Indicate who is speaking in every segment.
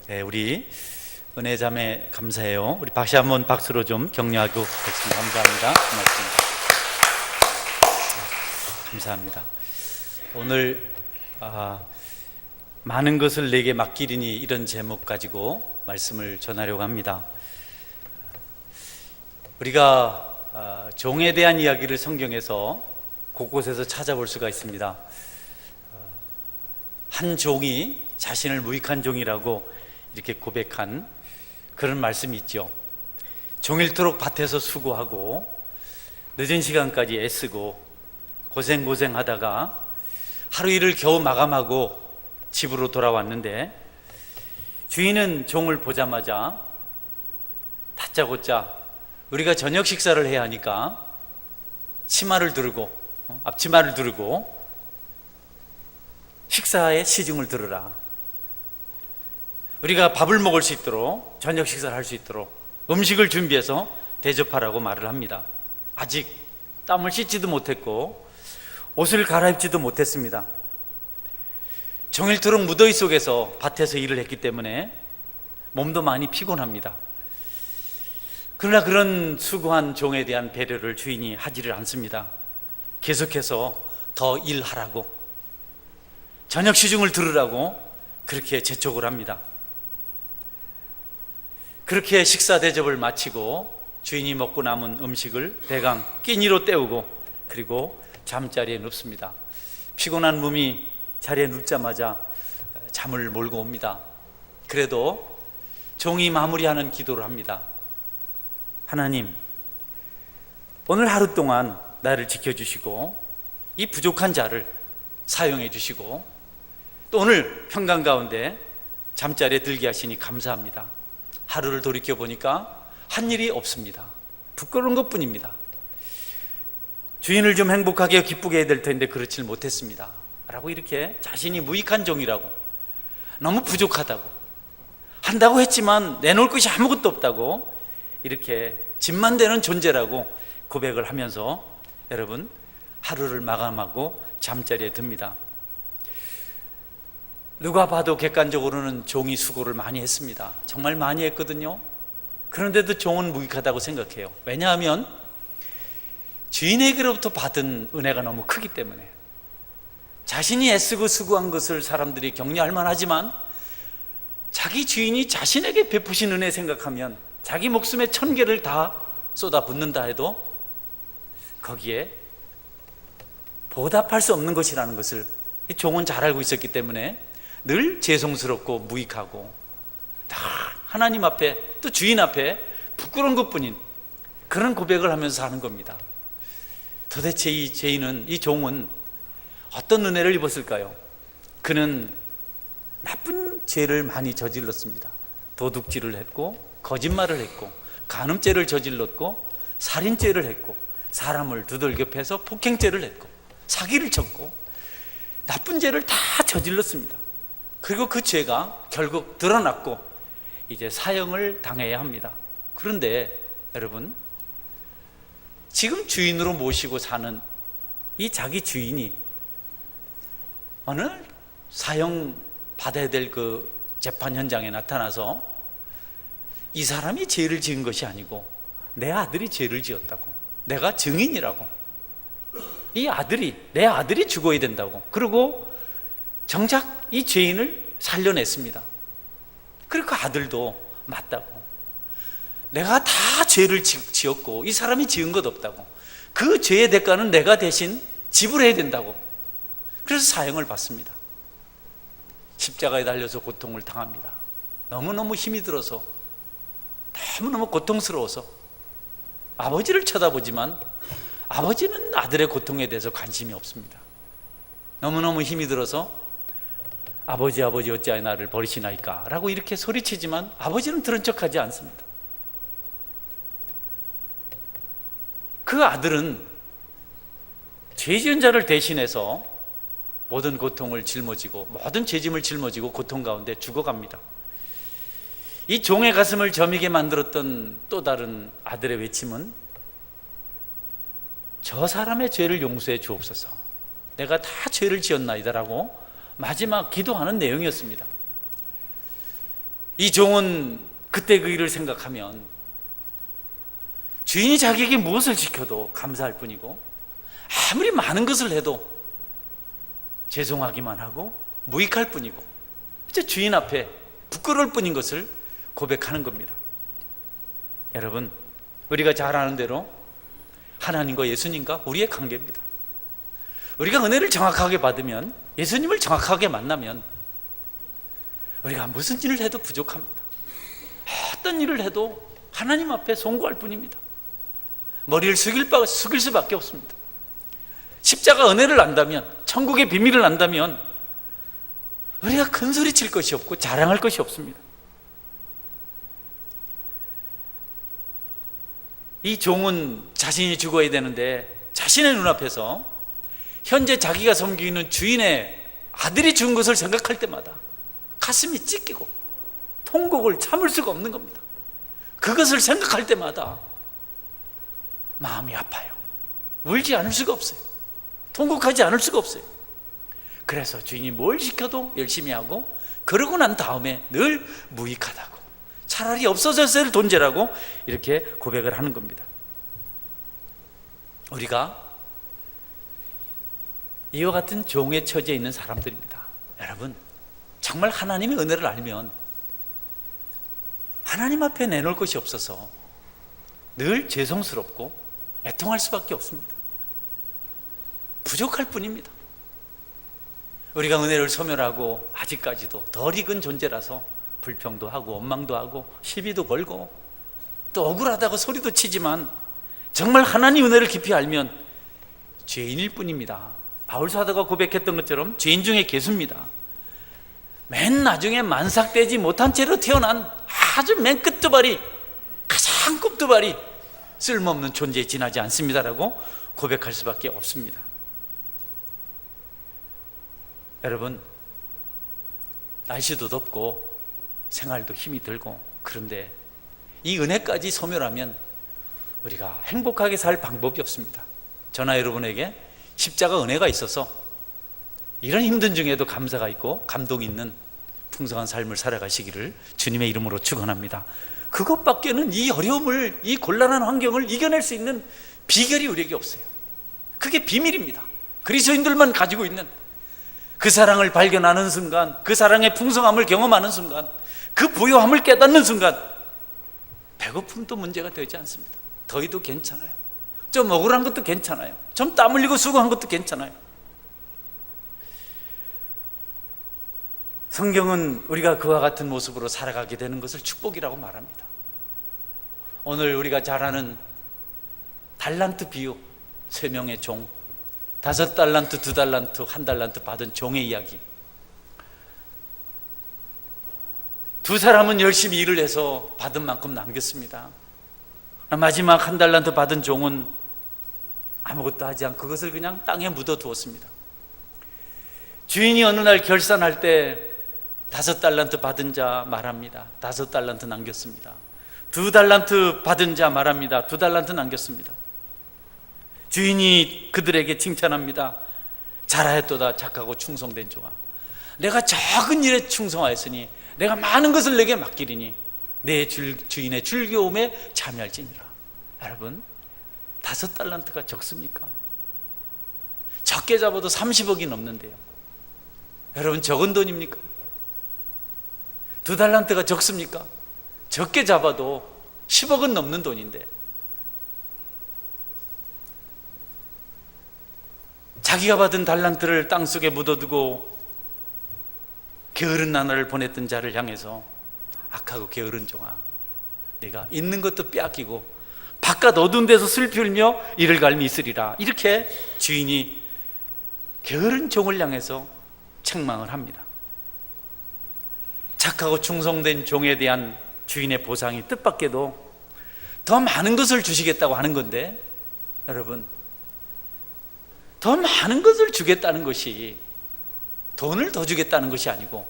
Speaker 1: 네, 우리 은혜자매 감사해요. 우리 다시 한번 박수로 좀 격려하고 하겠습니다. 감사합니다. 고맙습니다. 감사합니다. 오늘 많은 것을 내게 맡기리니 이런 제목 가지고 말씀을 전하려고 합니다. 우리가 종에 대한 이야기를 성경에서 곳곳에서 찾아볼 수가 있습니다. 한 종이 자신을 무익한 종이라고 이렇게 고백한 그런 말씀이 있죠. 종일토록 밭에서 수고하고 늦은 시간까지 애쓰고 고생하다가 하루 일을 겨우 마감하고 집으로 돌아왔는데 주인은 종을 보자마자 다짜고짜 우리가 저녁 식사를 해야 하니까 앞치마를 두르고 식사의 시중을 들으라. 우리가 밥을 먹을 수 있도록, 저녁 식사를 할 수 있도록 음식을 준비해서 대접하라고 말을 합니다. 아직 땀을 씻지도 못했고 옷을 갈아입지도 못했습니다. 종일토록 무더위 속에서 밭에서 일을 했기 때문에 몸도 많이 피곤합니다. 그러나 그런 수고한 종에 대한 배려를 주인이 하지를 않습니다. 계속해서 더 일하라고, 저녁 시중을 들으라고 그렇게 재촉을 합니다. 그렇게 식사 대접을 마치고 주인이 먹고 남은 음식을 대강 끼니로 때우고 그리고 잠자리에 눕습니다. 피곤한 몸이 자리에 눕자마자 잠을 몰고 옵니다. 그래도 종이 마무리하는 기도를 합니다. 하나님, 오늘 하루 동안 나를 지켜주시고 이 부족한 자를 사용해 주시고 또 오늘 평강 가운데 잠자리에 들게 하시니 감사합니다. 하루를 돌이켜보니까 한 일이 없습니다. 부끄러운 것뿐입니다. 주인을 좀 행복하게 기쁘게 해야 될 텐데 그렇지 못했습니다 라고 이렇게 자신이 무익한 종이라고, 너무 부족하다고, 한다고 했지만 내놓을 것이 아무것도 없다고 이렇게 짐만 되는 존재라고 고백을 하면서 여러분 하루를 마감하고 잠자리에 듭니다. 누가 봐도 객관적으로는 종이 수고를 많이 했습니다. 정말 많이 했거든요. 그런데도 종은 무익하다고 생각해요. 왜냐하면 주인에게로부터 받은 은혜가 너무 크기 때문에. 자신이 애쓰고 수고한 것을 사람들이 격려할 만하지만 자기 주인이 자신에게 베푸신 은혜 생각하면 자기 목숨의 1000개를 다 쏟아붓는다 해도 거기에 보답할 수 없는 것이라는 것을 종은 잘 알고 있었기 때문에 늘 죄송스럽고 무익하고 다 하나님 앞에 또 주인 앞에 부끄러운 것뿐인 그런 고백을 하면서 사는 겁니다. 도대체 이 종은 어떤 은혜를 입었을까요? 그는 나쁜 죄를 많이 저질렀습니다. 도둑질을 했고 거짓말을 했고 간음죄를 저질렀고 살인죄를 했고 사람을 두들겨 패서 폭행죄를 했고 사기를 쳤고 나쁜 죄를 다 저질렀습니다. 그리고 그 죄가 결국 드러났고 이제 사형을 당해야 합니다. 그런데 여러분, 지금 주인으로 모시고 사는 이 자기 주인이 어느 사형 받아야 될 그 재판 현장에 나타나서 이 사람이 죄를 지은 것이 아니고 내 아들이 죄를 지었다고, 내가 증인이라고, 내 아들이 죽어야 된다고, 그리고 정작 이 죄인을 살려냈습니다. 그리고 그 아들도 맞다고, 내가 다 죄를 지었고 이 사람이 지은 것 없다고, 그 죄의 대가는 내가 대신 지불해야 된다고, 그래서 사형을 받습니다. 십자가에 달려서 고통을 당합니다. 너무너무 힘이 들어서, 너무너무 고통스러워서 아버지를 쳐다보지만 아버지는 아들의 고통에 대해서 관심이 없습니다. 너무너무 힘이 들어서 아버지 어찌하여 나를 버리시나이까 라고 이렇게 소리치지만 아버지는 들은 척하지 않습니다. 그 아들은 죄 지은 자를 대신해서 모든 고통을 짊어지고 모든 죄짐을 짊어지고 고통 가운데 죽어갑니다. 이 종의 가슴을 저미게 만들었던 또 다른 아들의 외침은 저 사람의 죄를 용서해 주옵소서, 내가 다 죄를 지었나이다 라고 마지막 기도하는 내용이었습니다. 이 종은 그때 그 일을 생각하면 주인이 자기에게 무엇을 시켜도 감사할 뿐이고, 아무리 많은 것을 해도 죄송하기만 하고 무익할 뿐이고, 이제 주인 앞에 부끄러울 뿐인 것을 고백하는 겁니다. 여러분, 우리가 잘 아는 대로 하나님과 예수님과 우리의 관계입니다. 우리가 은혜를 정확하게 받으면, 예수님을 정확하게 만나면 우리가 무슨 일을 해도 부족합니다. 어떤 일을 해도 하나님 앞에 송구할 뿐입니다. 머리를 숙일 수밖에 없습니다. 십자가 은혜를 안다면, 천국의 비밀을 안다면 우리가 큰 소리 칠 것이 없고 자랑할 것이 없습니다. 이 종은 자신이 죽어야 되는데 자신의 눈앞에서 현재 자기가 섬기고 있는 주인의 아들이 죽은 것을 생각할 때마다 가슴이 찢기고 통곡을 참을 수가 없는 겁니다. 그것을 생각할 때마다 마음이 아파요. 울지 않을 수가 없어요. 통곡하지 않을 수가 없어요. 그래서 주인이 뭘 시켜도 열심히 하고, 그러고 난 다음에 늘 무익하다고, 차라리 없어졌어야 할 존재라고 이렇게 고백을 하는 겁니다. 우리가 이와 같은 종의 처지에 있는 사람들입니다. 여러분, 정말 하나님의 은혜를 알면 하나님 앞에 내놓을 것이 없어서 늘 죄송스럽고 애통할 수밖에 없습니다. 부족할 뿐입니다. 우리가 은혜를 소멸하고 아직까지도 덜 익은 존재라서 불평도 하고 원망도 하고 시비도 걸고 또 억울하다고 소리도 치지만, 정말 하나님 은혜를 깊이 알면 죄인일 뿐입니다. 바울 사도가 고백했던 것처럼 죄인 중에 괴수입니다. 맨 나중에 만삭되지 못한 채로 태어난 아주 맨 끝두발이, 가장 끝두발이 쓸모없는 존재에 지나지 않습니다라고 고백할 수밖에 없습니다. 여러분, 날씨도 덥고 생활도 힘이 들고, 그런데 이 은혜까지 소멸하면 우리가 행복하게 살 방법이 없습니다. 저나 여러분에게 십자가 은혜가 있어서 이런 힘든 중에도 감사가 있고 감동이 있는 풍성한 삶을 살아가시기를 주님의 이름으로 축원합니다. 그것밖에는 이 어려움을, 이 곤란한 환경을 이겨낼 수 있는 비결이 우리에게 없어요. 그게 비밀입니다. 그리스도인들만 가지고 있는 그 사랑을 발견하는 순간, 그 사랑의 풍성함을 경험하는 순간, 그 부요함을 깨닫는 순간 배고픔도 문제가 되지 않습니다. 더위도 괜찮아요. 좀 억울한 것도 괜찮아요. 좀 땀 흘리고 수고한 것도 괜찮아요. 성경은 우리가 그와 같은 모습으로 살아가게 되는 것을 축복이라고 말합니다. 오늘 우리가 잘 아는 달란트 비유, 3명의 종, 5달란트, 2달란트, 1달란트 받은 종의 이야기. 두 사람은 열심히 일을 해서 받은 만큼 남겼습니다. 마지막 1달란트 받은 종은 아무것도 하지 않고 그것을 그냥 땅에 묻어두었습니다. 주인이 어느 날 결산할 때 5달란트 받은 자 말합니다. 5달란트 남겼습니다. 2달란트 받은 자 말합니다. 2달란트 남겼습니다. 주인이 그들에게 칭찬합니다. 잘하였도다 착하고 충성된 종아, 내가 적은 일에 충성하였으니 내가 많은 것을 내게 맡기리니 내 주인의 즐거움에 참여할지니라. 여러분, 5달란트가 적습니까? 적게 잡아도 30억이 넘는데요. 여러분, 적은 돈입니까? 2달란트가 적습니까? 적게 잡아도 10억은 넘는 돈인데, 자기가 받은 달란트를 땅속에 묻어두고 게으른 나날을 보냈던 자를 향해서 악하고 게으른 종아, 내가 있는 것도 빼앗기고 바깥 어두운 데서 슬피 울며 이를 갈미 있으리라. 이렇게 주인이 게으른 종을 향해서 책망을 합니다. 착하고 충성된 종에 대한 주인의 보상이 뜻밖에도 더 많은 것을 주시겠다고 하는 건데, 여러분, 더 많은 것을 주겠다는 것이 돈을 더 주겠다는 것이 아니고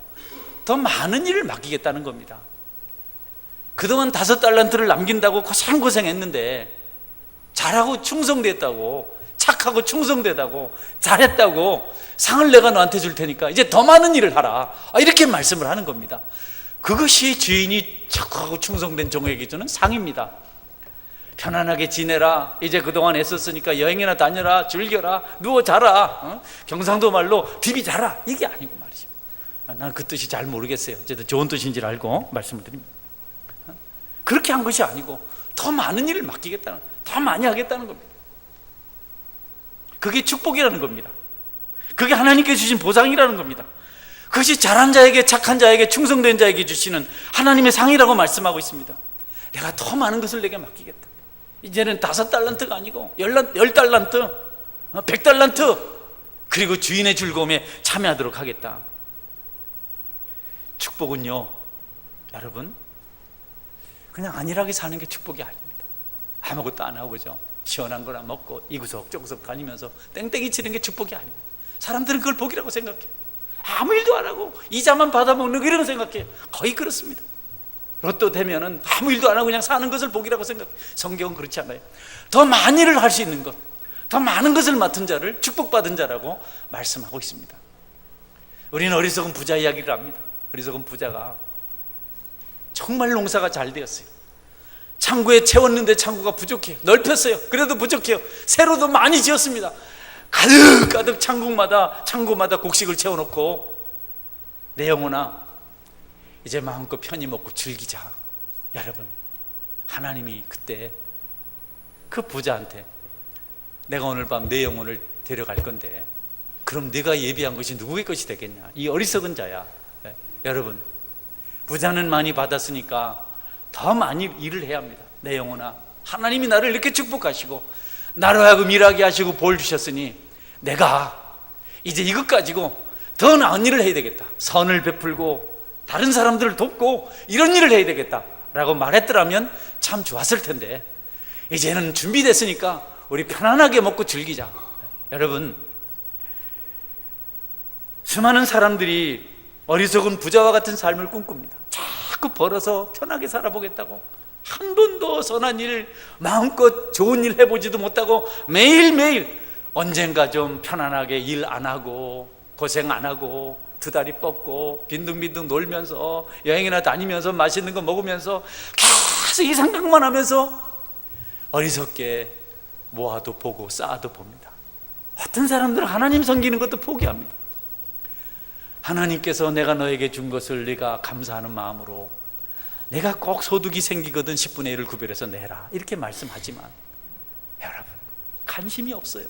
Speaker 1: 더 많은 일을 맡기겠다는 겁니다. 그동안 5달란트를 남긴다고 고생했는데, 잘하고 충성됐다고, 착하고 충성되다고, 잘했다고 상을 내가 너한테 줄 테니까 이제 더 많은 일을 하라. 이렇게 말씀을 하는 겁니다. 그것이 주인이 착하고 충성된 종에게 주는 상입니다. 편안하게 지내라, 이제 그동안 애썼으니까 여행이나 다녀라, 즐겨라, 누워 자라, 경상도 말로 디비 자라, 이게 아니고 말이죠. 난 그 뜻이 잘 모르겠어요. 어쨌든 좋은 뜻인 줄 알고 말씀을 드립니다. 그렇게 한 것이 아니고 더 많은 일을 맡기겠다는, 더 많이 하겠다는 겁니다. 그게 축복이라는 겁니다. 그게 하나님께 주신 보상이라는 겁니다. 그것이 잘한 자에게, 착한 자에게, 충성된 자에게 주시는 하나님의 상이라고 말씀하고 있습니다. 내가 더 많은 것을 내게 맡기겠다. 이제는 5달란트가 아니고 10달란트, 100달란트, 그리고 주인의 즐거움에 참여하도록 하겠다. 축복은요, 여러분, 그냥 안일하게 사는 게 축복이 아닙니다. 아무것도 안 하고, 그죠? 시원한 거나 먹고 이구석 저구석 다니면서 땡땡이 치는 게 축복이 아닙니다. 사람들은 그걸 복이라고 생각해요. 아무 일도 안 하고 이자만 받아먹는 거, 이런 생각해요. 거의 그렇습니다. 로또 되면은 아무 일도 안 하고 그냥 사는 것을 복이라고 생각해요. 성경은 그렇지 않아요. 더 많이를 할 수 있는 것, 더 많은 것을 맡은 자를 축복받은 자라고 말씀하고 있습니다. 우리는 어리석은 부자 이야기를 합니다. 어리석은 부자가 정말 농사가 잘 되었어요. 창고에 채웠는데 창고가 부족해요. 넓혔어요. 그래도 부족해요. 새로도 많이 지었습니다. 가득 창고마다 곡식을 채워놓고, 내 영혼아, 이제 마음껏 편히 먹고 즐기자. 여러분, 하나님이 그때 그 부자한테 내가 오늘 밤 내 영혼을 데려갈 건데 그럼 네가 예비한 것이 누구의 것이 되겠냐? 이 어리석은 자야. 여러분, 부자는 많이 받았으니까 더 많이 일을 해야 합니다. 내 영혼아, 하나님이 나를 이렇게 축복하시고 나로 하여금 일하게 하시고 볼 주셨으니 내가 이제 이것 가지고 더 나은 일을 해야 되겠다. 선을 베풀고 다른 사람들을 돕고 이런 일을 해야 되겠다 라고 말했더라면 참 좋았을 텐데, 이제는 준비됐으니까 우리 편안하게 먹고 즐기자. 여러분, 수많은 사람들이 어리석은 부자와 같은 삶을 꿈꿉니다. 자꾸 벌어서 편하게 살아보겠다고, 한 번도 선한 일, 마음껏 좋은 일 해보지도 못하고 매일매일 언젠가 좀 편안하게 일 안 하고 고생 안 하고 두 다리 뻗고 빈둥빈둥 놀면서 여행이나 다니면서 맛있는 거 먹으면서 계속 이 생각만 하면서 어리석게 모아도 보고 쌓아도 봅니다. 어떤 사람들은 하나님 섬기는 것도 포기합니다. 하나님께서 내가 너에게 준 것을 네가 감사하는 마음으로 내가 꼭 소득이 생기거든 10분의 1을 구별해서 내라, 이렇게 말씀하지만 여러분, 관심이 없어요.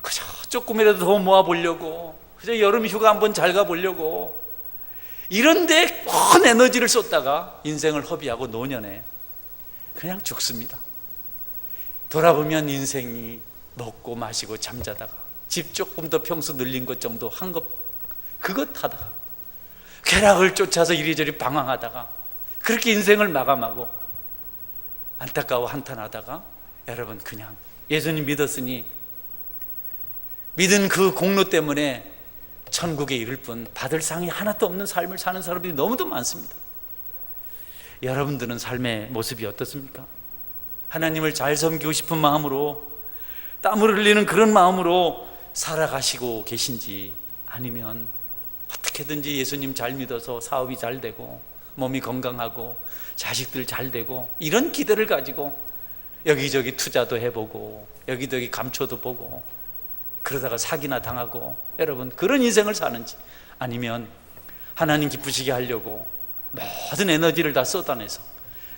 Speaker 1: 그저 조금이라도 더 모아보려고, 그저 여름 휴가 한번 잘 가보려고 이런데 온 에너지를 쏟다가 인생을 허비하고 노년에 그냥 죽습니다. 돌아보면 인생이 먹고 마시고 잠자다가 집 조금 더 평수 늘린 것 정도 한 것, 그것 하다가 쾌락을 쫓아서 이리저리 방황하다가 그렇게 인생을 마감하고 안타까워 한탄하다가 여러분, 그냥 예수님 믿었으니 믿은 그 공로 때문에 천국에 이를 뿐 받을 상이 하나도 없는 삶을 사는 사람들이 너무도 많습니다. 여러분들은 삶의 모습이 어떻습니까? 하나님을 잘 섬기고 싶은 마음으로, 땀을 흘리는 그런 마음으로 살아가시고 계신지, 아니면 어떻게든지 예수님 잘 믿어서 사업이 잘 되고 몸이 건강하고 자식들 잘 되고 이런 기대를 가지고 여기저기 투자도 해보고 여기저기 감초도 보고 그러다가 사기나 당하고, 여러분, 그런 인생을 사는지, 아니면 하나님 기쁘시게 하려고 모든 에너지를 다 쏟아내서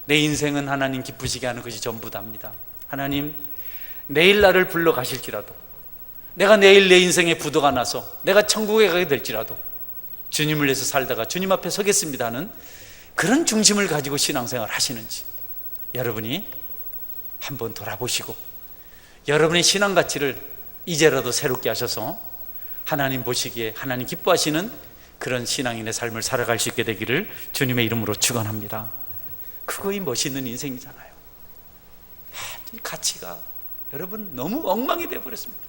Speaker 1: 내 인생은 하나님 기쁘시게 하는 것이 전부답니다. 하나님, 내일 나를 불러 가실지라도, 내가 내일 내 인생에 부도가 나서 내가 천국에 가게 될지라도 주님을 위해서 살다가 주님 앞에 서겠습니다 하는 그런 중심을 가지고 신앙생활 하시는지, 여러분이 한번 돌아보시고 여러분의 신앙 가치를 이제라도 새롭게 하셔서 하나님 보시기에 하나님 기뻐하시는 그런 신앙인의 삶을 살아갈 수 있게 되기를 주님의 이름으로 축원합니다. 그거이 멋있는 인생이잖아요. 가치가 여러분 너무 엉망이 되어버렸습니다.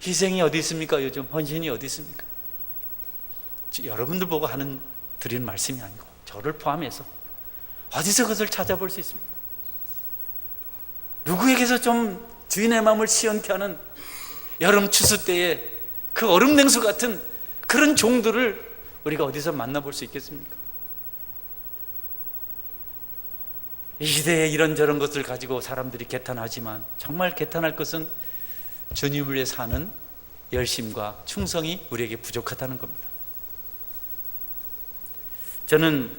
Speaker 1: 희생이 어디 있습니까? 요즘 헌신이 어디 있습니까? 여러분들 보고 드리는 말씀이 아니고 저를 포함해서 어디서 그것을 찾아볼 수 있습니까? 누구에게서 좀 주인의 마음을 시원케 하는 여름 추수 때에 그 얼음 냉수 같은 그런 종들을 우리가 어디서 만나볼 수 있겠습니까? 이 시대에 이런저런 것을 가지고 사람들이 개탄하지만 정말 개탄할 것은 주님을 위해 사는 열심과 충성이 우리에게 부족하다는 겁니다. 저는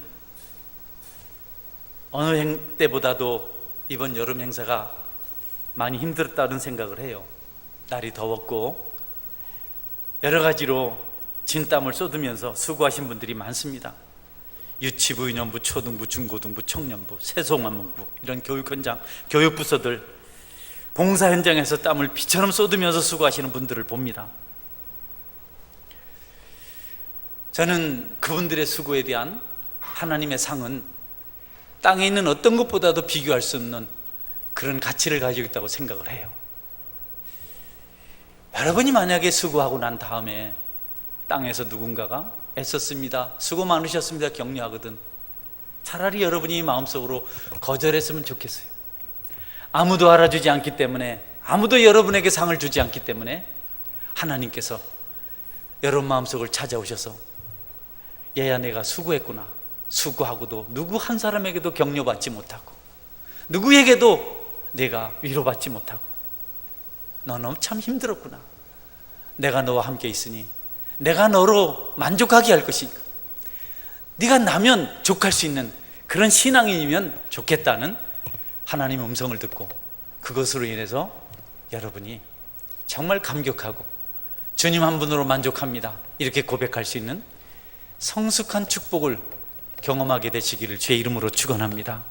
Speaker 1: 어느 때보다도 이번 여름 행사가 많이 힘들었다는 생각을 해요. 날이 더웠고 여러 가지로 진땀을 쏟으면서 수고하신 분들이 많습니다. 유치부, 유년부, 초등부, 중고등부, 청년부, 세송안문부 이런 교육부서들 봉사 현장에서 땀을 피처럼 쏟으면서 수고하시는 분들을 봅니다. 저는 그분들의 수고에 대한 하나님의 상은 땅에 있는 어떤 것보다도 비교할 수 없는 그런 가치를 가지고 있다고 생각을 해요. 여러분이 만약에 수고하고 난 다음에 땅에서 누군가가 애썼습니다, 수고 많으셨습니다 격려하거든, 차라리 여러분이 마음속으로 거절했으면 좋겠어요. 아무도 알아주지 않기 때문에, 아무도 여러분에게 상을 주지 않기 때문에 하나님께서 여러분 마음속을 찾아오셔서 얘야 내가 수고했구나, 수고하고도 누구 한 사람에게도 격려받지 못하고 누구에게도 내가 위로받지 못하고 너는 참 힘들었구나, 내가 너와 함께 있으니 내가 너로 만족하게 할 것이니까 네가 나면 족할 수 있는 그런 신앙인이면 좋겠다는 하나님의 음성을 듣고 그것으로 인해서 여러분이 정말 감격하고 주님 한 분으로 만족합니다 이렇게 고백할 수 있는 성숙한 축복을 경험하게 되시기를 주의 이름으로 축원합니다.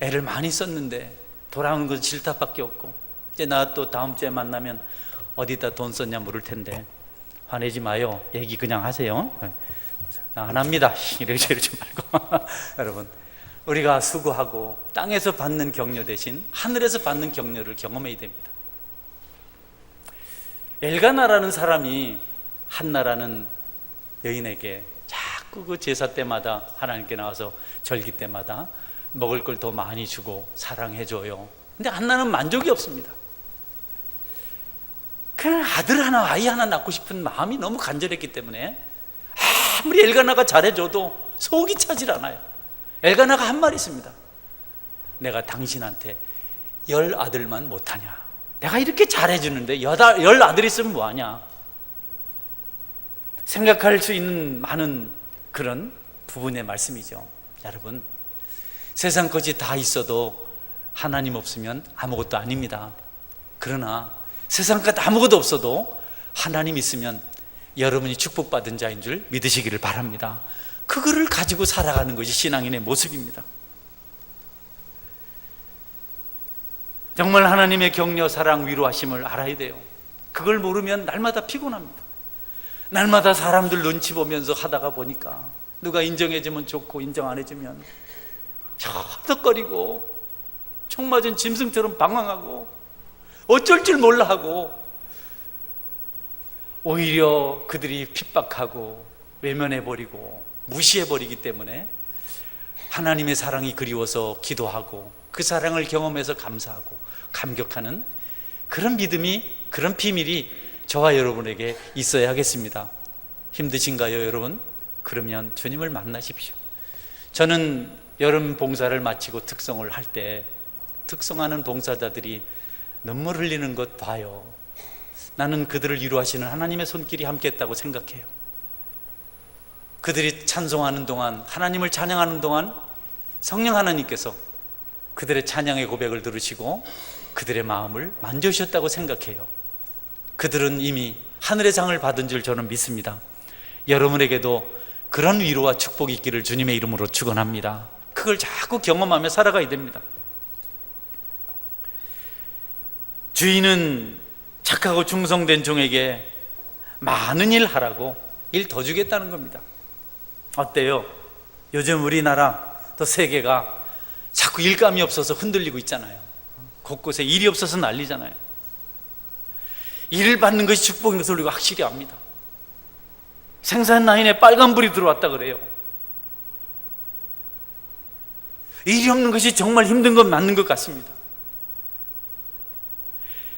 Speaker 1: 애를 많이 썼는데 돌아오는 건 질타밖에 없고, 이제 나 또 다음 주에 만나면 어디다 돈 썼냐 물을 텐데 화내지 마요, 얘기 그냥 하세요. 나 안 합니다 이러지 말고 여러분, 우리가 수고하고 땅에서 받는 격려 대신 하늘에서 받는 격려를 경험해야 됩니다. 엘가나라는 사람이 한나라는 여인에게 자꾸 그 제사 때마다 하나님께 나와서 절기 때마다 먹을 걸 더 많이 주고 사랑해줘요. 근데 한나는 만족이 없습니다. 그냥 아들 하나 아이 하나 낳고 싶은 마음이 너무 간절했기 때문에 아무리 엘가나가 잘해줘도 속이 차질 않아요. 엘가나가 한 말이 있습니다. 내가 당신한테 10 아들만 못하냐, 내가 이렇게 잘해주는데 10 아들 있으면 뭐하냐. 생각할 수 있는 많은 그런 부분의 말씀이죠. 여러분, 세상 것이 다 있어도 하나님 없으면 아무것도 아닙니다. 그러나 세상 것 아무것도 없어도 하나님 있으면 여러분이 축복받은 자인 줄 믿으시기를 바랍니다. 그거를 가지고 살아가는 것이 신앙인의 모습입니다. 정말 하나님의 격려, 사랑, 위로하심을 알아야 돼요. 그걸 모르면 날마다 피곤합니다. 날마다 사람들 눈치 보면서 하다가 보니까 누가 인정해주면 좋고 인정 안 해주면 허덕거리고 총 맞은 짐승처럼 방황하고 어쩔 줄 몰라 하고, 오히려 그들이 핍박하고 외면해버리고 무시해버리기 때문에 하나님의 사랑이 그리워서 기도하고 그 사랑을 경험해서 감사하고 감격하는 그런 믿음이, 그런 비밀이 저와 여러분에게 있어야 하겠습니다. 힘드신가요 여러분? 그러면 주님을 만나십시오. 저는 여름 봉사를 마치고 특성을 할 때 특성하는 봉사자들이 눈물 흘리는 것 봐요. 나는 그들을 위로하시는 하나님의 손길이 함께했다고 생각해요. 그들이 찬송하는 동안, 하나님을 찬양하는 동안 성령 하나님께서 그들의 찬양의 고백을 들으시고 그들의 마음을 만져주셨다고 생각해요. 그들은 이미 하늘의 상을 받은 줄 저는 믿습니다. 여러분에게도 그런 위로와 축복이 있기를 주님의 이름으로 축원합니다. 그걸 자꾸 경험하며 살아가야 됩니다. 주인은 착하고 충성된 종에게 많은 일 하라고 일 더 주겠다는 겁니다. 어때요? 요즘 우리나라 또 세계가 자꾸 일감이 없어서 흔들리고 있잖아요. 곳곳에 일이 없어서 난리잖아요. 일을 받는 것이 축복인 것을 우리가 확실히 압니다. 생산 라인에 빨간불이 들어왔다 그래요. 일이 없는 것이 정말 힘든 건 맞는 것 같습니다.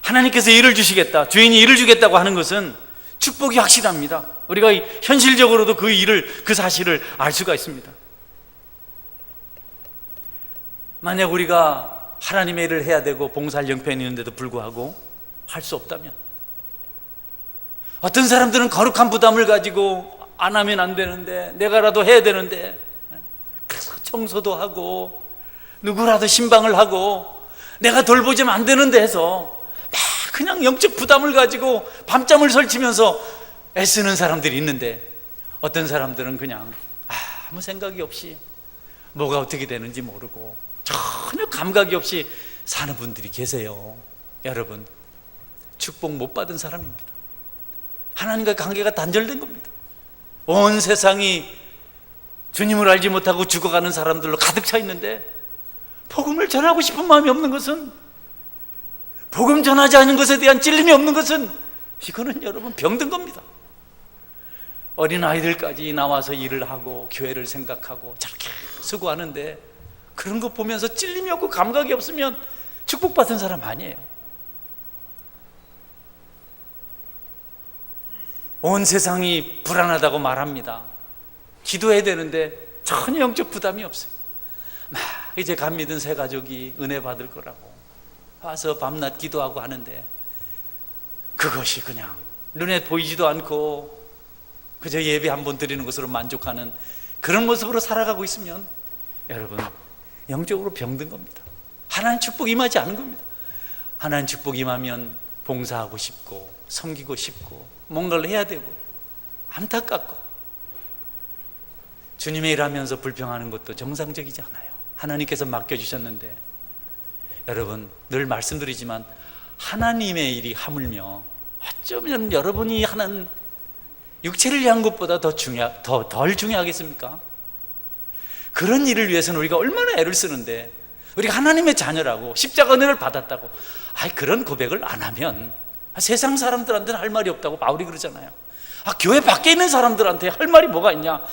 Speaker 1: 하나님께서 일을 주시겠다, 주인이 일을 주겠다고 하는 것은 축복이 확실합니다. 우리가 현실적으로도 그 사실을 알 수가 있습니다. 만약 우리가 하나님의 일을 해야 되고 봉사할 형편이 있는데도 불구하고 할 수 없다면, 어떤 사람들은 거룩한 부담을 가지고 안 하면 안 되는데, 내가라도 해야 되는데, 그래서 청소도 하고 누구라도 신방을 하고 내가 돌보자면 안 되는데 해서 막 그냥 영적 부담을 가지고 밤잠을 설치면서 애쓰는 사람들이 있는데, 어떤 사람들은 그냥 아무 생각이 없이 뭐가 어떻게 되는지 모르고 전혀 감각이 없이 사는 분들이 계세요. 여러분, 축복 못 받은 사람입니다. 하나님과 관계가 단절된 겁니다. 온 세상이 주님을 알지 못하고 죽어가는 사람들로 가득 차 있는데, 복음을 전하고 싶은 마음이 없는 것은, 복음 전하지 않은 것에 대한 찔림이 없는 것은, 이거는 여러분 병든 겁니다. 어린아이들까지 나와서 일을 하고 교회를 생각하고 저렇게 수고하는데, 그런 거 보면서 찔림이 없고 감각이 없으면 축복받은 사람 아니에요. 온 세상이 불안하다고 말합니다. 기도해야 되는데 전혀 영적 부담이 없어요. 막 이제 감 믿은 새 가족이 은혜 받을 거라고 와서 밤낮 기도하고 하는데, 그것이 그냥 눈에 보이지도 않고 그저 예배 한 번 드리는 것으로 만족하는 그런 모습으로 살아가고 있으면, 여러분 영적으로 병든 겁니다. 하나님 축복 임하지 않은 겁니다. 하나님 축복 임하면 봉사하고 싶고 섬기고 싶고 뭔가를 해야 되고, 안타깝고 주님의 일하면서 불평하는 것도 정상적이지 않아요. 하나님께서 맡겨주셨는데, 여러분 늘 말씀드리지만 하나님의 일이 하물며 어쩌면 여러분이 하는 육체를 위한 것보다 덜 중요하겠습니까? 그런 일을 위해서는 우리가 얼마나 애를 쓰는데, 우리가 하나님의 자녀라고 십자가 은혜를 받았다고 그런 고백을 안 하면 세상 사람들한테는 할 말이 없다고 바울이 그러잖아요. 교회 밖에 있는 사람들한테 할 말이 뭐가 있냐?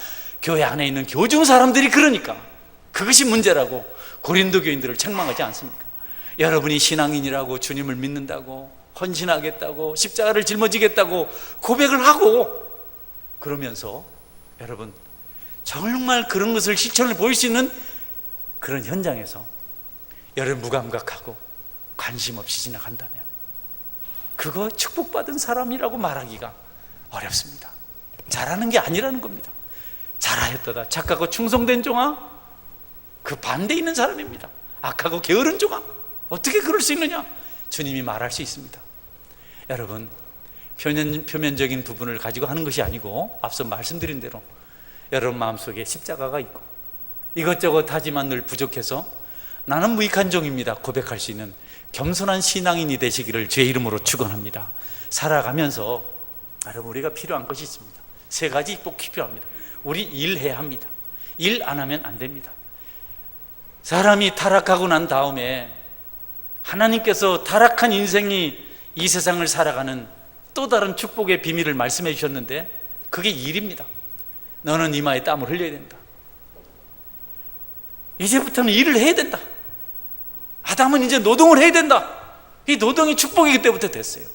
Speaker 1: 교회 안에 있는 교중 사람들이 그러니까 그것이 문제라고 고린도 교인들을 책망하지 않습니까? 여러분이 신앙인이라고, 주님을 믿는다고, 헌신하겠다고, 십자가를 짊어지겠다고 고백을 하고 그러면서, 여러분 정말 그런 것을 실천을 보일 수 있는 그런 현장에서 여러분 무감각하고 관심 없이 지나간다면, 그거 축복받은 사람이라고 말하기가 어렵습니다. 잘하는 게 아니라는 겁니다. 잘하였도다 착하고 충성된 종아, 그 반대에 있는 사람입니다. 악하고 게으른 종아, 어떻게 그럴 수 있느냐? 주님이 말할 수 있습니다. 여러분 표면적인 부분을 가지고 하는 것이 아니고, 앞서 말씀드린 대로 여러분 마음속에 십자가가 있고 이것저것 하지만 늘 부족해서 나는 무익한 종입니다 고백할 수 있는 겸손한 신앙인이 되시기를 주의 이름으로 축원합니다. 살아가면서 여러분 우리가 필요한 것이 있습니다. 세 가지 꼭 필요합니다. 우리 일해야 합니다. 일 안 하면 안 됩니다. 사람이 타락하고 난 다음에 하나님께서 타락한 인생이 이 세상을 살아가는 또 다른 축복의 비밀을 말씀해 주셨는데, 그게 일입니다. 너는 이마에 땀을 흘려야 된다. 이제부터는 일을 해야 된다. 아담은 이제 노동을 해야 된다. 이 노동이 축복이기 때부터 됐어요.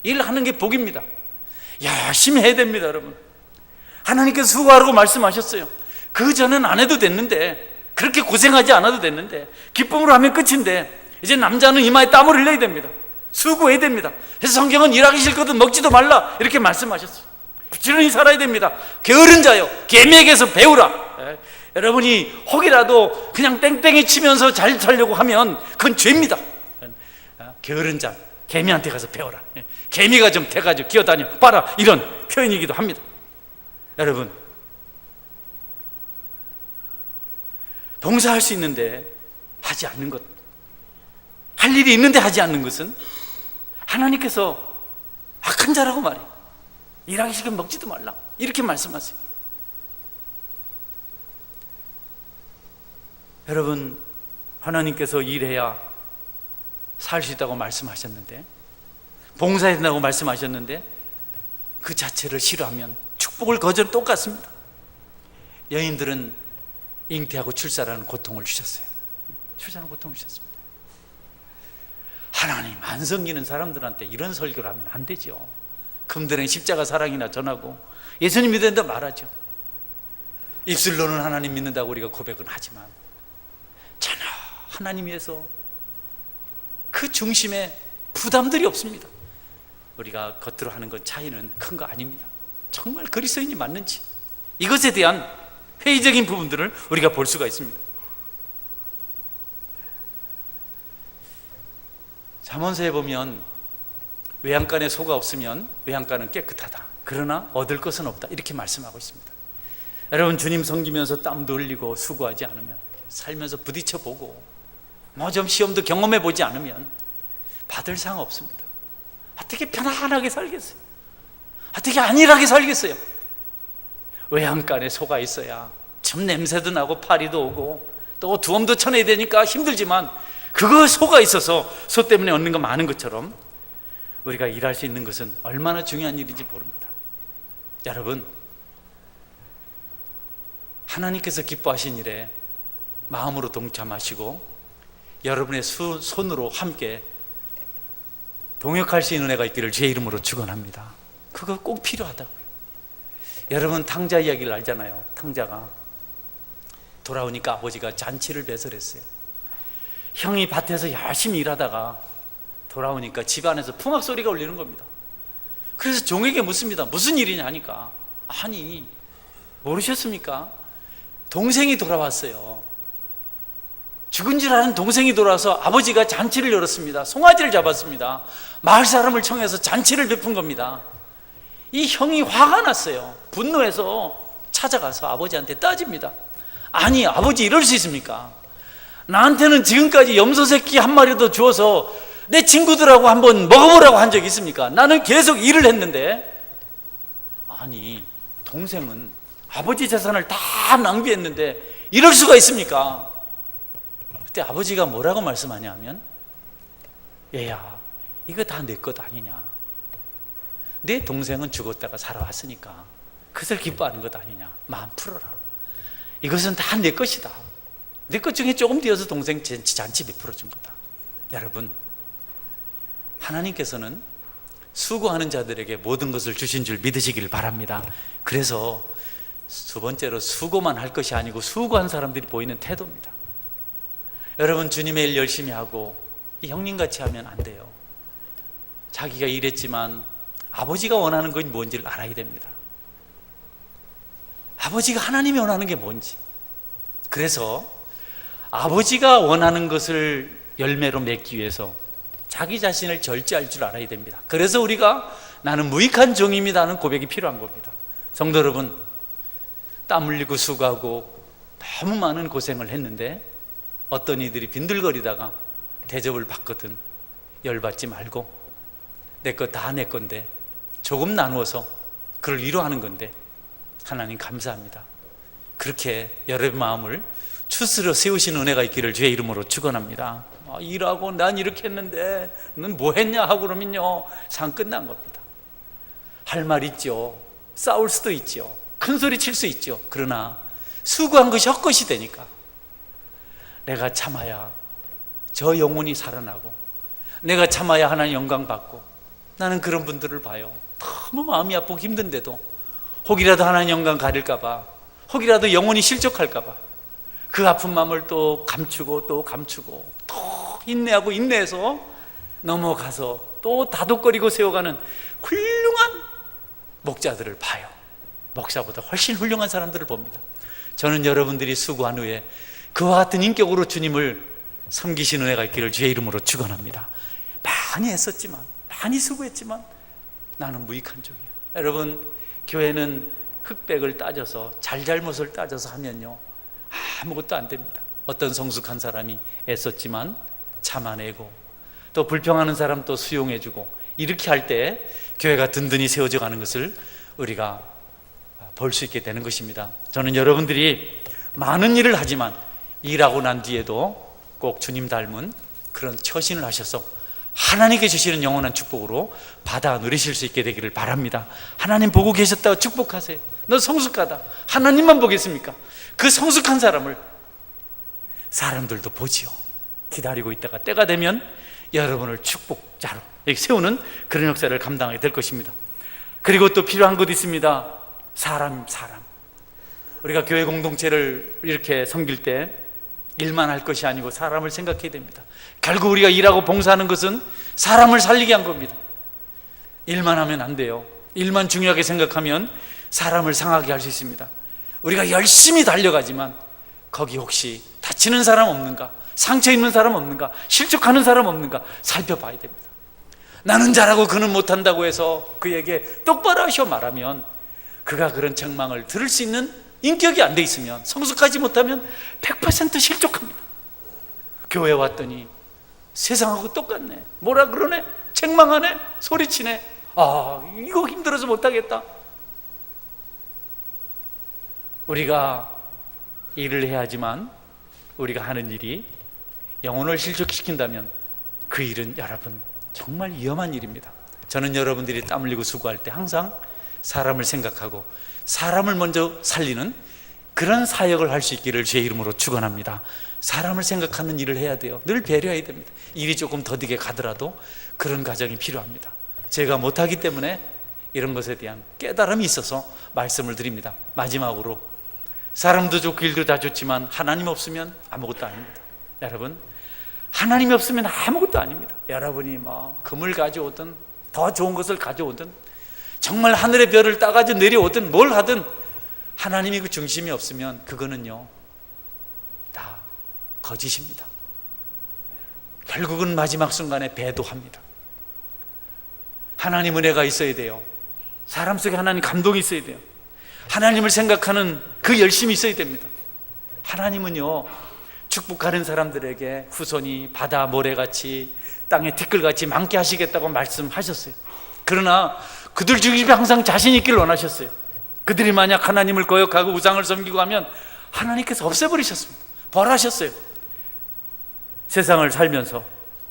Speaker 1: 일하는 게 복입니다. 열심히 해야 됩니다. 여러분 하나님께서 수고하라고 말씀하셨어요. 그 전엔 안 해도 됐는데, 그렇게 고생하지 않아도 됐는데, 기쁨으로 하면 끝인데, 이제 남자는 이마에 땀을 흘려야 됩니다. 수고해야 됩니다. 그래서 성경은 일하기 싫거든 먹지도 말라 이렇게 말씀하셨어요. 부지런히 살아야 됩니다. 게으른 자요 개미에게서 배우라. 여러분이 혹이라도 그냥 땡땡이 치면서 잘 살려고 하면 그건 죄입니다. 게으른 자 개미한테 가서 배워라. 개미가 좀 돼가지고 기어다녀 봐라, 이런 표현이기도 합니다. 여러분 봉사할 수 있는데 하지 않는 것, 할 일이 있는데 하지 않는 것은 하나님께서 악한 자라고 말해요. 일하기 싫으면 먹지도 말라 이렇게 말씀하세요. 여러분 하나님께서 일해야 살 수 있다고 말씀하셨는데, 봉사해야 된다고 말씀하셨는데, 그 자체를 싫어하면 축복을 거절 똑같습니다. 여인들은 잉태하고 출산하는 고통을 주셨어요. 출산하는 고통을 주셨습니다. 하나님 안 섬기는 사람들한테 이런 설교를 하면 안 되죠. 금들은 십자가 사랑이나 전하고 예수님 믿는다 말하죠. 입술로는 하나님 믿는다고 우리가 고백은 하지만 전혀 하나님 위해서 그 중심에 부담들이 없습니다. 우리가 겉으로 하는 것 차이는 큰 거 아닙니다. 정말 그리스도인이 맞는지 이것에 대한 회의적인 부분들을 우리가 볼 수가 있습니다. 잠언서에 보면 외양간에 소가 없으면 외양간은 깨끗하다. 그러나 얻을 것은 없다. 이렇게 말씀하고 있습니다. 여러분, 주님 섬기면서 땀도 흘리고 수고하지 않으면, 살면서 부딪혀보고 뭐 좀 시험도 경험해보지 않으면 받을 상 없습니다. 어떻게 편안하게 살겠어요? 어떻게 안일하게 살겠어요? 외양간에 소가 있어야 좀 냄새도 나고 파리도 오고 또 두엄도 쳐내야 되니까 힘들지만, 그거 소가 있어서 소 때문에 얻는 거 많은 것처럼 우리가 일할 수 있는 것은 얼마나 중요한 일인지 모릅니다. 여러분, 하나님께서 기뻐하신 일에 마음으로 동참하시고 여러분의 손으로 함께 동역할 수 있는 은혜가 있기를 주의 이름으로 축원합니다. 그거 꼭 필요하다고요. 여러분, 탕자 이야기를 알잖아요. 탕자가 돌아오니까 아버지가 잔치를 배설했어요. 형이 밭에서 열심히 일하다가 돌아오니까 집안에서 풍악 소리가 울리는 겁니다. 그래서 종에게 묻습니다. 무슨 일이냐 하니까, 아니 모르셨습니까? 동생이 돌아왔어요. 죽은 줄 아는 동생이 돌아와서 아버지가 잔치를 열었습니다. 송아지를 잡았습니다. 마을 사람을 청해서 잔치를 베푼 겁니다. 이 형이 화가 났어요. 분노해서 찾아가서 아버지한테 따집니다. 아니, 아버지 이럴 수 있습니까? 나한테는 지금까지 염소 새끼 한 마리도 주어서 내 친구들하고 한번 먹어보라고 한 적이 있습니까? 나는 계속 일을 했는데. 아니, 동생은 아버지 재산을 다 낭비했는데 이럴 수가 있습니까? 그때 아버지가 뭐라고 말씀하냐면, 얘야, 이거 다 내 것 아니냐? 내 동생은 죽었다가 살아왔으니까 그것을 기뻐하는 것 아니냐? 마음 풀어라. 이것은 다 내 것이다. 내 것 중에 조금 띄어서 동생 잔치 베풀어 준 거다. 여러분, 하나님께서는 수고하는 자들에게 모든 것을 주신 줄 믿으시길 바랍니다. 그래서 두 번째로, 수고만 할 것이 아니고 수고한 사람들이 보이는 태도입니다. 여러분, 주님의 일 열심히 하고 이 형님같이 하면 안 돼요. 자기가 일했지만 아버지가 원하는 건 뭔지를 알아야 됩니다. 아버지가 하나님이 원하는 게 뭔지. 그래서 아버지가 원하는 것을 열매로 맺기 위해서 자기 자신을 절제할 줄 알아야 됩니다. 그래서 우리가 나는 무익한 종입니다 하는 고백이 필요한 겁니다. 성도 여러분, 땀 흘리고 수고하고 너무 많은 고생을 했는데 어떤 이들이 빈들거리다가 대접을 받거든 열받지 말고, 내 것 다 내 건데 조금 나누어서 그를 위로하는 건데 하나님 감사합니다. 그렇게 여러분 마음을 추스려 세우시는 은혜가 있기를 주의 이름으로 축원합니다. 일하고 난 이렇게 했는데 넌 뭐 했냐 하고 그러면요, 상 끝난 겁니다. 할 말 있죠. 싸울 수도 있죠. 큰 소리 칠 수 있죠. 그러나 수고한 것이 헛것이 되니까 내가 참아야 저 영혼이 살아나고, 내가 참아야 하나님 영광 받고, 나는 그런 분들을 봐요. 너무 마음이 아프고 힘든데도 혹이라도 하나님 영광 가릴까봐, 혹이라도 영혼이 실족할까봐 그 아픈 마음을 또 감추고 또 감추고 또 인내하고 인내해서 넘어가서 또 다독거리고 세워가는 훌륭한 목자들을 봐요. 목사보다 훨씬 훌륭한 사람들을 봅니다. 저는 여러분들이 수고한 후에 그와 같은 인격으로 주님을 섬기시는 은혜가 있기를 주의 이름으로 축원합니다. 많이 애썼지만, 많이 수고했지만 나는 무익한 종이에요. 여러분, 교회는 흑백을 따져서, 잘잘못을 따져서 하면요, 아무것도 안 됩니다. 어떤 성숙한 사람이 애썼지만 참아내고, 또 불평하는 사람 또 수용해주고, 이렇게 할 때 교회가 든든히 세워져 가는 것을 우리가 볼 수 있게 되는 것입니다. 저는 여러분들이 많은 일을 하지만 일하고 난 뒤에도 꼭 주님 닮은 그런 처신을 하셔서 하나님께 주시는 영원한 축복으로 받아 누리실 수 있게 되기를 바랍니다. 하나님 보고 계셨다고 축복하세요. 너 성숙하다. 하나님만 보겠습니까? 그 성숙한 사람을 사람들도 보지요. 기다리고 있다가 때가 되면 여러분을 축복자로 세우는 그런 역사를 감당하게 될 것입니다. 그리고 또 필요한 것도 있습니다. 사람. 우리가 교회 공동체를 이렇게 섬길 때 일만 할 것이 아니고 사람을 생각해야 됩니다. 결국 우리가 일하고 봉사하는 것은 사람을 살리게 한 겁니다. 일만 하면 안 돼요. 일만 중요하게 생각하면 사람을 상하게 할 수 있습니다. 우리가 열심히 달려가지만 거기 혹시 다치는 사람 없는가, 상처 입는 사람 없는가, 실족하는 사람 없는가 살펴봐야 됩니다. 나는 잘하고 그는 못한다고 해서 그에게 똑바로 하셔 말하면 그가 그런 책망을 들을 수 있는 인격이 안 돼 있으면, 성숙하지 못하면 100% 실족합니다. 교회 왔더니 세상하고 똑같네, 뭐라 그러네, 책망하네, 소리치네, 이거 힘들어서 못하겠다. 우리가 일을 해야지만 우리가 하는 일이 영혼을 실족시킨다면 그 일은 여러분 정말 위험한 일입니다. 저는 여러분들이 땀 흘리고 수고할 때 항상 사람을 생각하고 사람을 먼저 살리는 그런 사역을 할 수 있기를 주의 이름으로 축원합니다. 사람을 생각하는 일을 해야 돼요. 늘 배려해야 됩니다. 일이 조금 더디게 가더라도 그런 과정이 필요합니다. 제가 못하기 때문에 이런 것에 대한 깨달음이 있어서 말씀을 드립니다. 마지막으로, 사람도 좋고 일도 다 좋지만 하나님 없으면 아무것도 아닙니다. 여러분, 하나님이 없으면 아무것도 아닙니다. 여러분이 금을 가져오든 더 좋은 것을 가져오든 정말 하늘의 별을 따가지고 내려오든 뭘 하든 하나님이 그 중심이 없으면 그거는요 다 거짓입니다. 결국은 마지막 순간에 배도합니다. 하나님 은혜가 있어야 돼요. 사람 속에 하나님 감동이 있어야 돼요. 하나님을 생각하는 그 열심이 있어야 됩니다. 하나님은요 축복하는 사람들에게 후손이 바다 모래같이 땅에 티끌같이 많게 하시겠다고 말씀하셨어요. 그러나 그들 중에 항상 자신 있기를 원하셨어요. 그들이 만약 하나님을 거역하고 우상을 섬기고 하면 하나님께서 없애버리셨습니다. 벌하셨어요. 세상을 살면서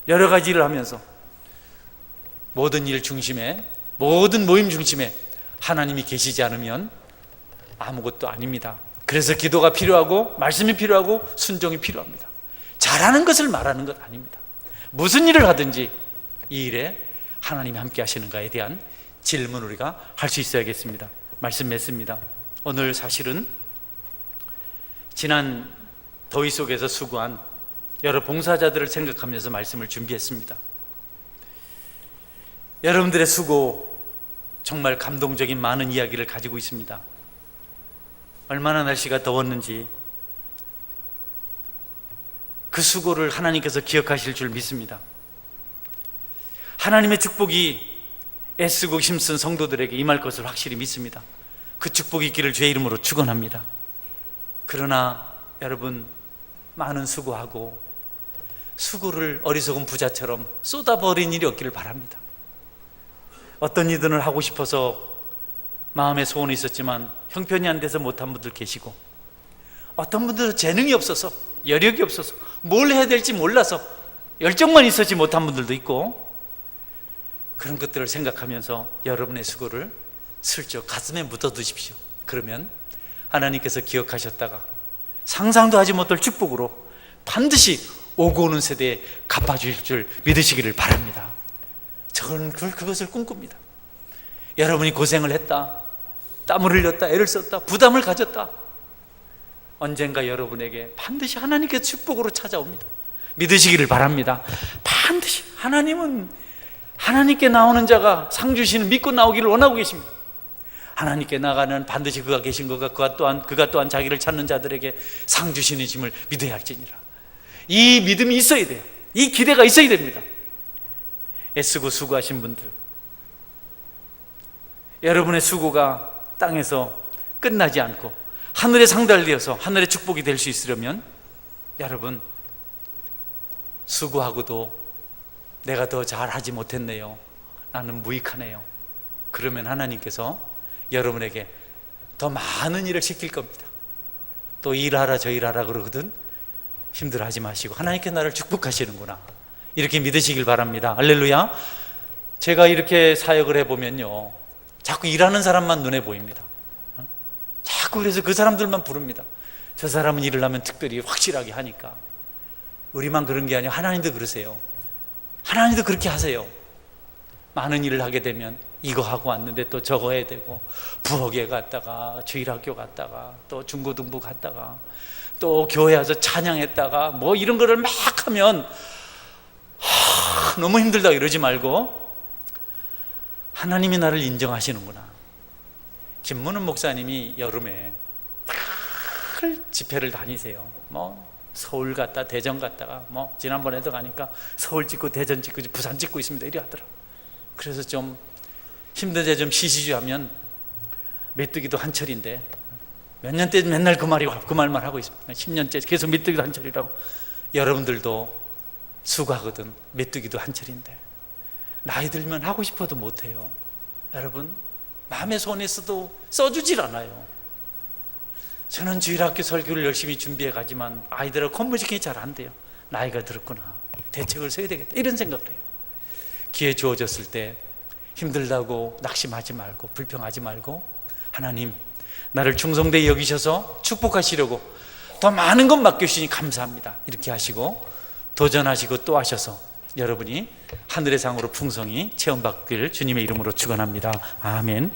Speaker 1: 여러 가지 일을 하면서 모든 일 중심에, 모든 모임 중심에 하나님이 계시지 않으면 아무것도 아닙니다. 그래서 기도가 필요하고 말씀이 필요하고 순종이 필요합니다. 잘하는 것을 말하는 것 아닙니다. 무슨 일을 하든지 이 일에 하나님이 함께 하시는가에 대한 질문을 우리가 할 수 있어야겠습니다. 말씀 맺습니다. 오늘 사실은 지난 더위 속에서 수고한 여러 봉사자들을 생각하면서 말씀을 준비했습니다. 여러분들의 수고 정말 감동적인 많은 이야기를 가지고 있습니다. 얼마나 날씨가 더웠는지 그 수고를 하나님께서 기억하실 줄 믿습니다. 하나님의 축복이 애쓰고 힘쓴 성도들에게 임할 것을 확실히 믿습니다. 그 축복이 있기를 주의 이름으로 축원합니다. 그러나 여러분, 많은 수고하고 수고를 어리석은 부자처럼 쏟아버린 일이 없기를 바랍니다. 어떤 일들을 하고 싶어서 마음에 소원이 있었지만 형편이 안 돼서 못한 분들 계시고, 어떤 분들은 재능이 없어서, 여력이 없어서 뭘 해야 될지 몰라서 열정만 있었지 못한 분들도 있고, 그런 것들을 생각하면서 여러분의 수고를 슬쩍 가슴에 묻어두십시오. 그러면 하나님께서 기억하셨다가 상상도 하지 못할 축복으로 반드시 오고 오는 세대에 갚아주실 줄 믿으시기를 바랍니다. 저는 그것을 꿈꿉니다. 여러분이 고생을 했다, 땀을 흘렸다, 애를 썼다, 부담을 가졌다, 언젠가 여러분에게 반드시 하나님께 축복으로 찾아옵니다. 믿으시기를 바랍니다. 반드시 하나님은 하나님께 나오는 자가 상 주시는 믿고 나오기를 원하고 계십니다. 하나님께 나가는 반드시 그가 계신 것과 그가 또한 자기를 찾는 자들에게 상 주시는 힘을 믿어야 할지니라. 이 믿음이 있어야 돼요. 이 기대가 있어야 됩니다. 애쓰고 수고하신 분들, 여러분의 수고가 땅에서 끝나지 않고 하늘에 상달되어서 하늘의 축복이 될 수 있으려면 여러분, 수고하고도 내가 더 잘하지 못했네요, 나는 무익하네요, 그러면 하나님께서 여러분에게 더 많은 일을 시킬 겁니다. 또 일하라 저 일하라 그러거든 힘들어하지 마시고 하나님께 나를 축복하시는구나, 이렇게 믿으시길 바랍니다. 할렐루야. 제가 이렇게 사역을 해보면요, 자꾸 일하는 사람만 눈에 보입니다. 자꾸 그래서 그 사람들만 부릅니다. 저 사람은 일을 하면 특별히 확실하게 하니까. 우리만 그런 게 아니라 하나님도 그러세요. 하나님도 그렇게 하세요. 많은 일을 하게 되면 이거 하고 왔는데 또 저거 해야 되고, 부엌에 갔다가 주일학교 갔다가 또 중고등부 갔다가 또 교회 와서 찬양했다가 뭐 이런 거를 막 하면 너무 힘들다 이러지 말고, 하나님이 나를 인정하시는구나. 김문은 목사님이 여름에 늘 집회를 다니세요. 뭐 서울 갔다 대전 갔다가, 뭐 지난번에도 가니까 서울 찍고 대전 찍고 부산 찍고 있습니다 이리 하더라고. 그래서 좀 힘든데 좀 쉬시죠 하면, 메뚜기도 한철인데 몇 년째 맨날 그 말만 하고 있습니다. 10년째 계속 메뚜기도 한철이라고. 여러분들도 수고하거든. 메뚜기도 한철인데 나이 들면 하고 싶어도 못해요. 여러분, 마음의 소원에서도 써주질 않아요. 저는 주일학교 설교를 열심히 준비해 가지만 아이들하고 커뮤니케이션이 잘 안 돼요. 나이가 들었구나, 대책을 써야 되겠다, 이런 생각을 해요. 기회 주어졌을 때 힘들다고 낙심하지 말고 불평하지 말고, 하나님 나를 충성되게 여기셔서 축복하시려고 더 많은 것 맡겨주시니 감사합니다, 이렇게 하시고 도전하시고 또 하셔서 여러분이 하늘의 상으로 풍성히 체험받길 주님의 이름으로 축원합니다. 아멘.